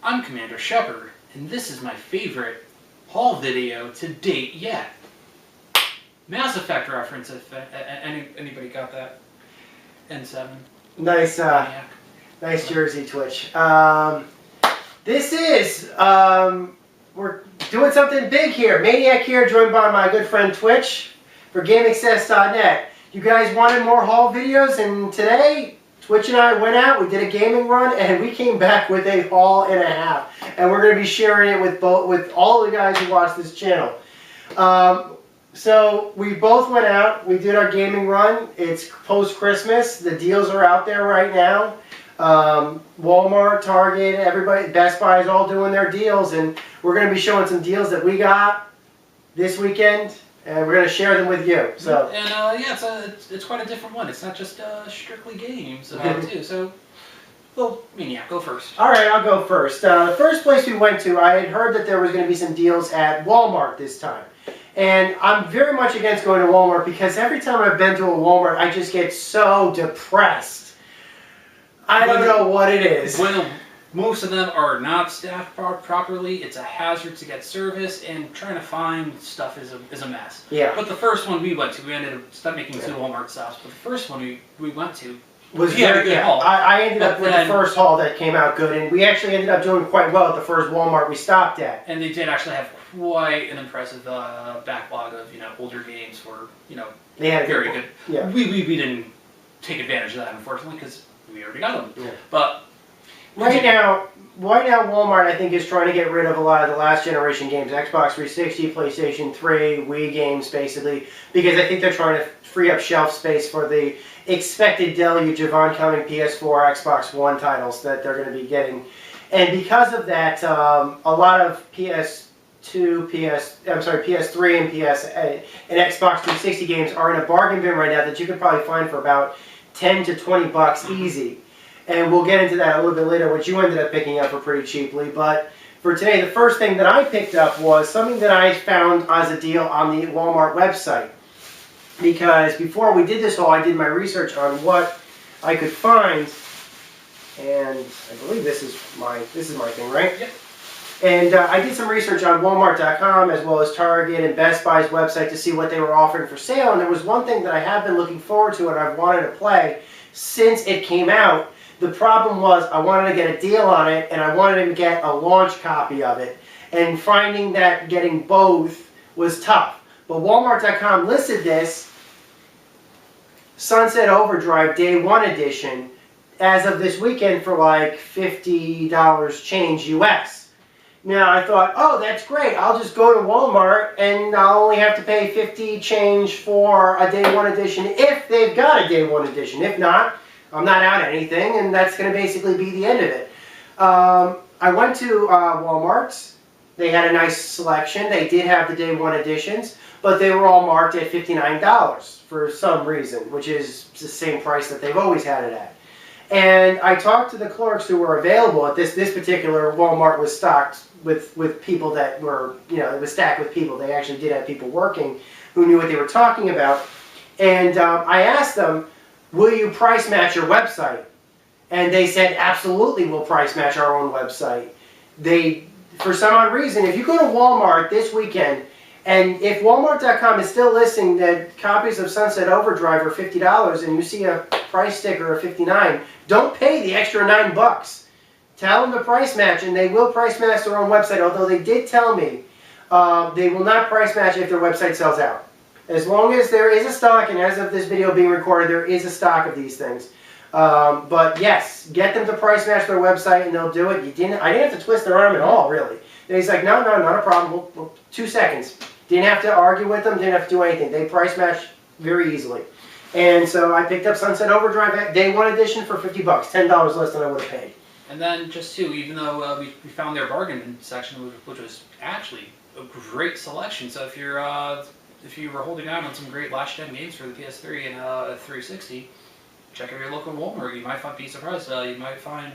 I'm Commander Shepard, and this is my favorite haul video to date yet. Mass Effect reference, if anybody got that? N7. Nice, Yeah. nice jersey, Twitch. This is, we're doing something big here. Maniac here, joined by my good friend Twitch for GameAccess.net. You guys wanted more haul videos, and today, Twitch and I went out, we did a gaming run, and we came back with a haul and a half. And we're going to be sharing it with all the guys who watch this channel. So we both went out, we did our gaming run. It's post-Christmas, the deals are out there right now. Walmart, Target, everybody, Best Buy is all doing their deals, and we're going to be showing some deals that we got this weekend, and we're going to share them with you. So And yeah, it's quite a different one. It's not just strictly games too. So, well, Maniac, go first. All right, I'll go first. The first place we went to, I had heard that there was going to be some deals at Walmart this time. And I'm very much against going to Walmart because every time I've been to a Walmart, I just get so depressed. I don't know what it is. Well, most of them are not staffed properly. It's a hazard to get service, and trying to find stuff is a mess. Yeah. But the first one we went to, we ended up making two Walmart stops. But the first one we went to Was had a very good good. haul. I ended up with the first haul that came out good, and we actually ended up doing quite well at the first Walmart we stopped at. And they did actually have quite an impressive backlog of older games for They had very good. Yeah. We didn't take advantage of that, unfortunately, because we already got them. Yeah. But Right now, Walmart, I think, is trying to get rid of a lot of the last generation games, Xbox 360, PlayStation 3, Wii games, basically, because I think they're trying to free up shelf space for the expected deluge of oncoming PS4, Xbox One titles that they're going to be getting. And because of that, a lot of PS3 and Xbox 360 games are in a bargain bin right now that you could probably find for about 10 to 20 bucks easy. And we'll get into that a little bit later, which you ended up picking up for pretty cheaply. But for today, the first thing that I picked up was something that I found as a deal on the Walmart website. Because before we did this haul, I did my research on what I could find. And I believe this is my thing, right? Yep. And I did some research on Walmart.com as well as Target and Best Buy's website to see what they were offering for sale. And there was one thing that I have been looking forward to and I've wanted to play since it came out. The problem was I wanted to get a deal on it, and I wanted to get a launch copy of it. And finding that getting both was tough. But Walmart.com listed this Sunset Overdrive Day 1 edition as of this weekend for like $50 change US. Now I thought, oh, that's great. I'll just go to Walmart and I'll only have to pay 50 change for a Day 1 edition if they've got a Day 1 edition. If not, I'm not out anything, and that's going to basically be the end of it. I went to Walmart. They had a nice selection. They did have the Day 1 editions, but they were all marked at $59 for some reason, which is the same price that they've always had it at. And I talked to the clerks who were available at this particular Walmart was stocked with people that were, it was stacked with people. They actually did have people working who knew what they were talking about. And I asked them, will you price match your website? And they said, absolutely, we'll price match our own website. For some odd reason, if you go to Walmart this weekend, and if Walmart.com is still listing that copies of Sunset Overdrive are $50 and you see a price sticker of $59, don't pay the extra $9. Tell them to price match, and they will price match their own website, although they did tell me they will not price match if their website sells out. As long as there is a stock, and as of this video being recorded, there is a stock of these things. But yes, get them to price match their website and they'll do it. I didn't have to twist their arm at all, really. And he's like, no, not a problem. We'll 2 seconds. Didn't have to argue with them, didn't have to do anything. They price match very easily. And so I picked up Sunset Overdrive Day 1 edition for $50, $10 less than I would have paid. And then just too, even though we found their bargain section, which was actually a great selection. So if you were holding out on some great last-gen games for the PS3 and 360, check out your local Walmart. You might be surprised. You might find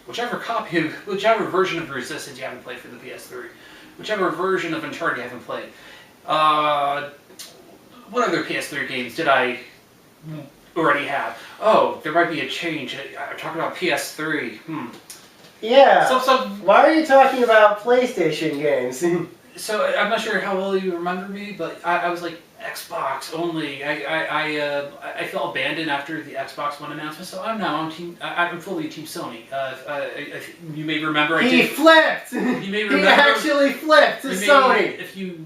whichever version of Resistance you haven't played for the PS3, whichever version of Uncharted you haven't played. What other PS3 games did I already have? Oh, there might be a change. I'm talking about PS3. Yeah. So Why are you talking about PlayStation games? So I'm not sure how well you remember me, but I was like Xbox only. I felt abandoned after the Xbox One announcement, so I'm fully Team Sony. You may remember I He did. flipped. You may He remember. actually flipped to you may- Sony.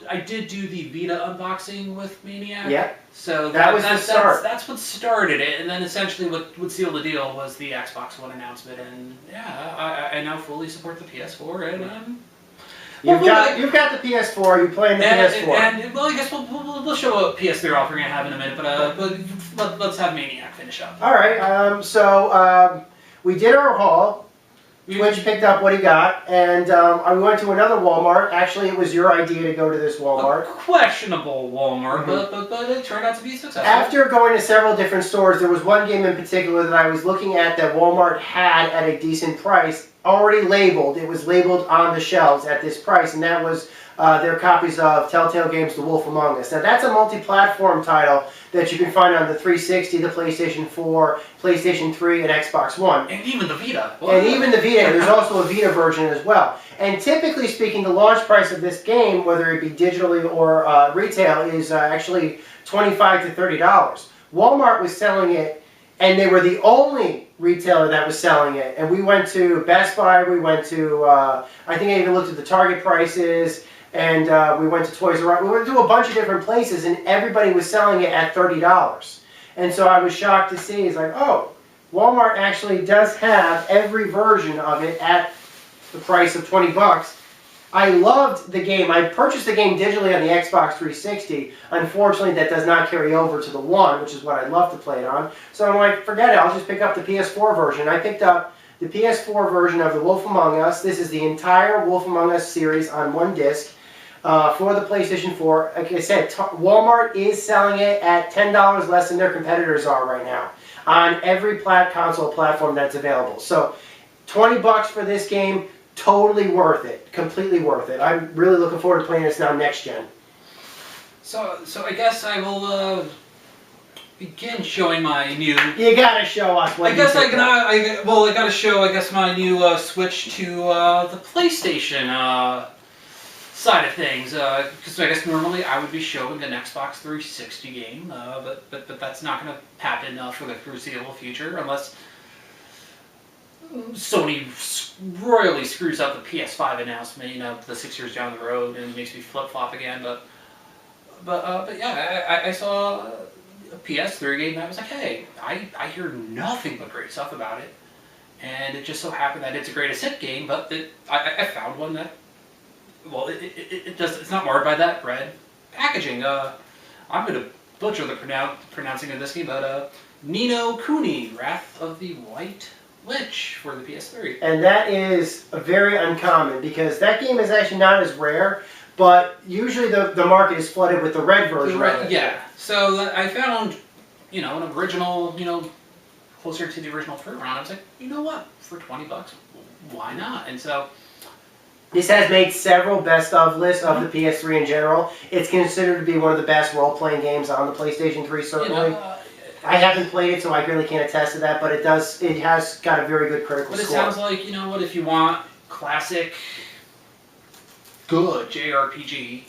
I did do the Vita unboxing with Maniac. Yeah. So That was the start. That's what started it, and then essentially what sealed the deal was the Xbox One announcement, and yeah, I now fully support the PS4, and You've got the PS4. You're playing the PS4. And well, I guess we'll show a PS3 offering I have in a minute, but let's have Maniac finish up. All right. So we did our haul. Twitch picked up what he got, and we went to another Walmart. Actually, it was your idea to go to this Walmart. A questionable Walmart, but it turned out to be successful. After going to several different stores, there was one game in particular that I was looking at that Walmart had at a decent price, already labeled. It was labeled on the shelves at this price, and that was their copies of Telltale Games' The Wolf Among Us. Now, that's a multi-platform title that you can find on the 360, the PlayStation 4, PlayStation 3, and Xbox One. And even the Vita. And even the Vita. There's also a Vita version as well. And typically speaking, the launch price of this game, whether it be digitally or retail, is actually $25 to $30. Walmart was selling it, and they were the only retailer that was selling it. And we went to Best Buy, we went to, I think I even looked at the Target prices, and we went to Toys R Us. We went to a bunch of different places, and everybody was selling it at $30. And so I was shocked to see, it's like, oh, Walmart actually does have every version of it at the price of 20 bucks. I loved the game. I purchased the game digitally on the Xbox 360. Unfortunately, that does not carry over to the One, which is what I'd love to play it on. So I'm like, forget it. I'll just pick up the PS4 version. I picked up the PS4 version of The Wolf Among Us. This is the entire Wolf Among Us series on one disc. For the PlayStation 4. Like I said, Walmart is selling it at $10 less than their competitors are right now on every console platform that's available. So 20 bucks for this game, totally worth it. Completely worth it. I'm really looking forward to playing this now next gen. So I guess I will begin showing my new. You gotta show us what I guess I gotta show my new switch to the PlayStation side of things, because I guess normally I would be showing an Xbox 360 game, but that's not going to happen for the foreseeable future unless Sony royally screws up the PS5 announcement, the 6 years down the road, and makes me flip-flop again. But yeah, I saw a PS3 game and I was like, hey, I hear nothing but great stuff about it, and it just so happened that it's a greatest hit game, but I found one that. Well, it's not marred by that red packaging. I'm going to butcher the pronouncing of this game, but Ni no Kuni, Wrath of the White Witch for the PS3. And that is very uncommon because that game is actually not as rare, but usually the market is flooded with the red version of it. Yeah, so I found, an original, closer to the original fruit round. I was like, you know what, for 20 bucks, why not? And so. This has made several best of lists of the PS3 in general. It's considered to be one of the best role-playing games on the PlayStation 3, certainly. I haven't played it, so I really can't attest to that, but it has got a very good critical score. But it sounds like, if you want classic, good JRPG,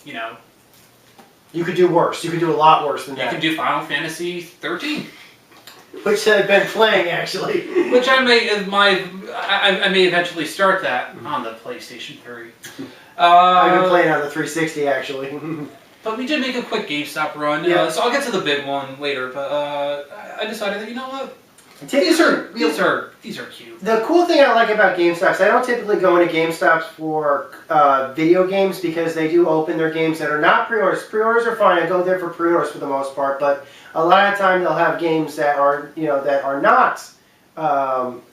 You could do worse. You could do a lot worse than that. You can do Final Fantasy 13. Which I've been playing, actually. Which I may eventually start that on the PlayStation 3. I've been playing on the 360, actually. But we did make a quick GameStop run, so I'll get to the big one later. But I decided that, you know what? These are cute. The cool thing I like about GameStops, I don't typically go into GameStops for video games because they do open their games that are not pre-orders. Pre-orders are fine. I go there for pre-orders for the most part, but a lot of the time they'll have games that are not.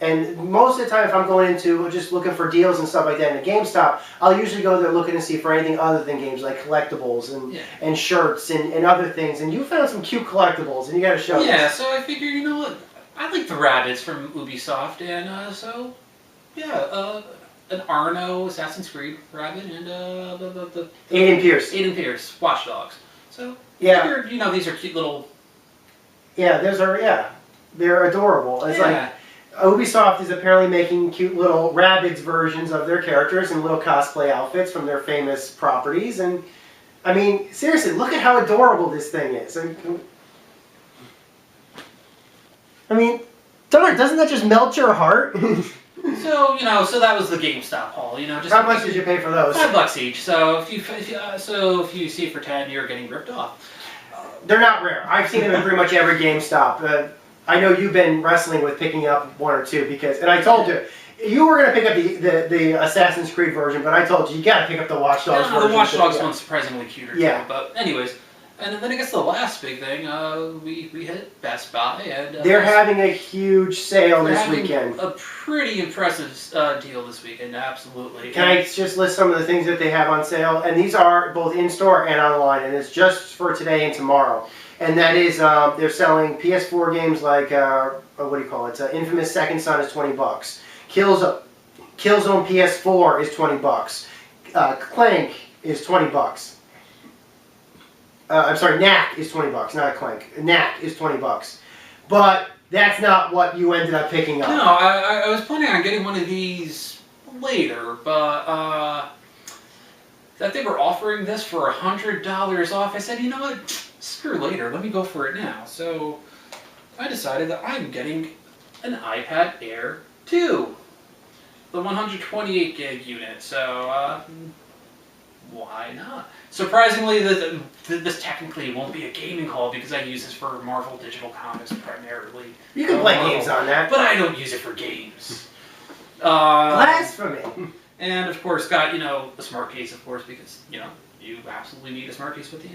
And most of the time, if I'm going into just looking for deals and stuff like that in a GameStop, I'll usually go there looking to see for anything other than games, like collectibles and shirts and other things. And you found some cute collectibles, and you got to show us. Yeah, so I figured, you know what? I like the rabbits from Ubisoft, and so, yeah, an Arno Assassin's Creed rabbit, and the Aiden Pierce. Aiden Pierce, Watch Dogs. So, yeah, figured, these are cute little. Yeah, they're adorable. It's like Ubisoft is apparently making cute little Rabbids versions of their characters and little cosplay outfits from their famous properties. And I mean, seriously, look at how adorable this thing is. I mean, darn, doesn't that just melt your heart? So so that was the GameStop haul. Just How much did you pay for those? $5 each. So if you see it for 10, you're getting ripped off. They're not rare. I've seen them in pretty much every GameStop. I know you've been wrestling with picking up one or two and I told you, you were going to pick up the Assassin's Creed version, but I told you, you got to pick up the Watch Dogs version. The Watch Dogs one's surprisingly cuter yeah. too. But anyways, and then I guess the last big thing, we hit Best Buy and they're having a huge sale this weekend. A pretty impressive deal this weekend, absolutely. Can I just list some of the things that they have on sale? And these are both in store and online, and it's just for today and tomorrow. And that is, they're selling PS4 games like, what do you call it? Infamous Second Son is $20. Killzone PS4 is $20. Clank is $20. I'm sorry, Knack is $20, not Clank. Knack is $20. But that's not what you ended up picking up. No, I was planning on getting one of these later, but that they were offering this for $100 off, I said, you know what? Screw later, let me go for it now. So I decided that I'm getting an iPad Air 2, the 128 gig unit. So why not? Surprisingly, this technically won't be a gaming haul because I use this for Marvel Digital Comics primarily. You can play games on that. But I don't use it for games. Blasphemy. And of course got, a smart case, of course, because, you absolutely need a smart case with the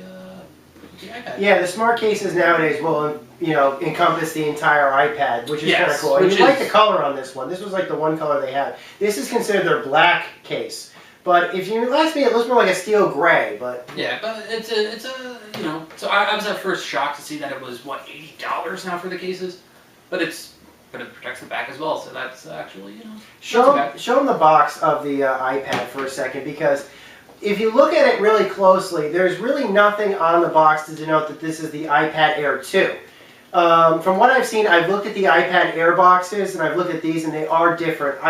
iPad. Yeah, the smart cases nowadays will, encompass the entire iPad, which is kind of cool. And you like the color on this one. This was like the one color they had. This is considered their black case. But if you ask me, it looks more like a steel gray, but... Yeah, but it's a so I was at first shocked to see that it was, what, $80 now for the cases? But it protects the back as well, so that's actually, Show them the box of the iPad for a second, because if you look at it really closely, there's really nothing on the box to denote that this is the iPad Air 2. From what I've seen, I've looked at the iPad Air boxes, and I've looked at these, and they are different.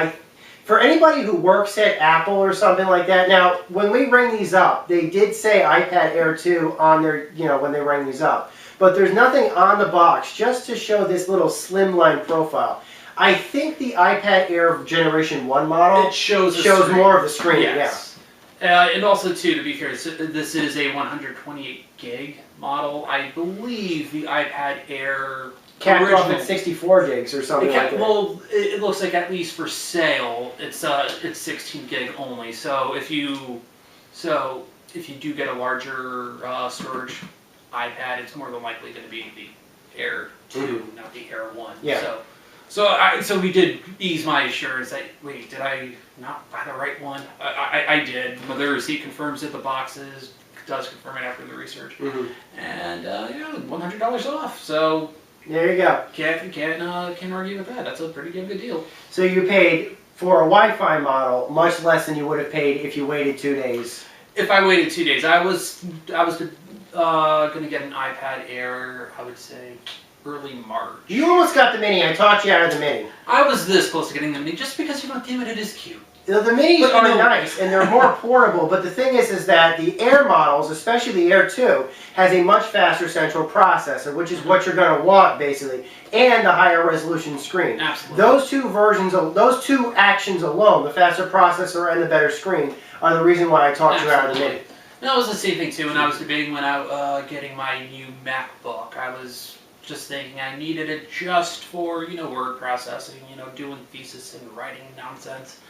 For anybody who works at Apple or something like that, now, when we rang these up, they did say iPad Air 2 on their, when they rang these up. But there's nothing on the box just to show this little slimline profile. I think the iPad Air Generation 1 model shows more of the screen, yes. Yeah. And also, too, to be fair, this is a 128 gig model. I believe the iPad Air... Capped off at 64 gigs or something like that. Well, it looks like at least for sale, it's 16 gig only. So if you do get a larger storage iPad, it's more than likely going to be the Air 2, not the Air 1. Yeah. So we did ease my assurance that, wait, did I not buy the right one? I did. Well, the receipt confirms it. The boxes does confirm it after the research. And $100 off. So. There you go. Can't argue with that. That's a pretty damn good deal. So you paid for a Wi-Fi model much less than you would have paid if you waited 2 days. If I waited 2 days, I was gonna get an iPad Air. I would say early March. You almost got the Mini. I talked you out of the Mini. I was this close to getting the Mini just because damn it is cute. The Minis are nice, and they're more portable, but the thing is that the Air models, especially the Air 2, has a much faster central processor, which is what you're going to want, basically, and the higher resolution screen. Absolutely. Those two actions alone, the faster processor and the better screen, are the reason why I talked you out of the Mini. And that was the same thing, too, when I was debating when I getting my new MacBook. I was just thinking I needed it just for, word processing, doing thesis and writing nonsense.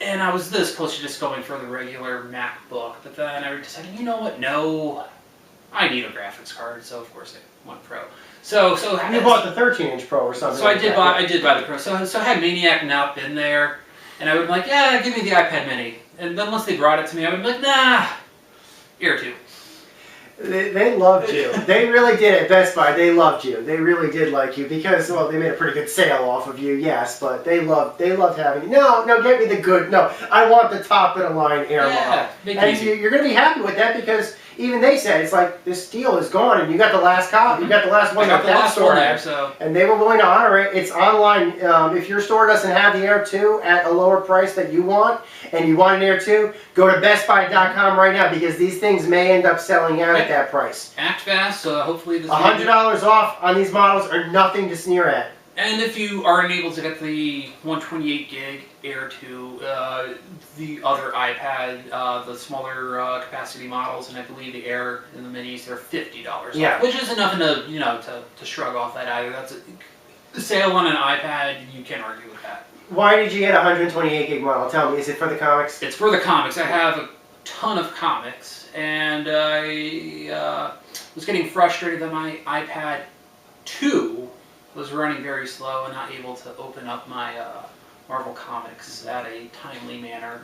And I was this close to just going for the regular MacBook, but then I decided, you know what? No, I need a graphics card, so of course I went Pro. So you bought the 13-inch Pro or something. So I did buy the Pro. So had Maniac not been there, and I would be like, yeah, give me the iPad Mini. And then once they brought it to me, I would be like, nah, Air 2. They loved you. They really did at Best Buy. They loved you. They really did like you because, well, they made a pretty good sale off of you, yes, but they loved having you. No, get me the good. No, I want the top of the line Air model. And you're going to be happy with that because even they said it's like this deal is gone, and you got the last copy, you got the last one I got that the last store one there, had. so And they were willing to honor it. It's online. If your store doesn't have the Air 2 at a lower price that you want, and you want an Air 2, go to BestBuy.com right now, because these things may end up selling out at that price. act fast. Hopefully this. $100 off on these models are nothing to sneer at. And if you aren't able to get the 128 gig Air 2, the other iPad, the smaller capacity models, and I believe the Air and the Minis, they're $50 Yeah. off, which isn't nothing to to shrug off that either. That's a sale on an iPad. You can't argue with that. Why did you get a 128 gig model? Tell me, is it for the comics? It's for the comics. I have a ton of comics, and I was getting frustrated that my iPad 2 was running very slow and not able to open up my Marvel Comics at a timely manner.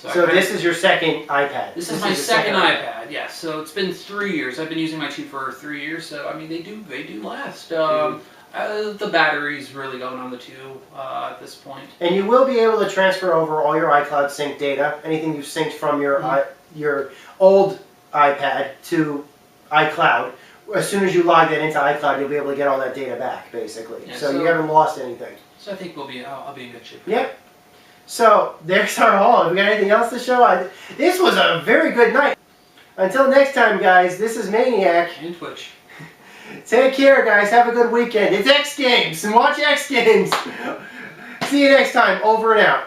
So this is your second iPad. This is my second iPad. Yes. So it's been 3 years. I've been using my 2 for 3 years. So I mean, they do last. The battery's really going on the 2 at this point. And you will be able to transfer over all your iCloud sync data, anything you've synced from your old iPad to iCloud. As soon as you log that into iCloud, you'll be able to get all that data back, basically. Yeah, so you haven't lost anything. So I think I'll be in good shape. Yep. So there's our haul. Have we got anything else to show? This was a very good night. Until next time, guys, this is Maniac. And Twitch. Take care, guys. Have a good weekend. It's X Games, and watch X Games. See you next time. Over and out.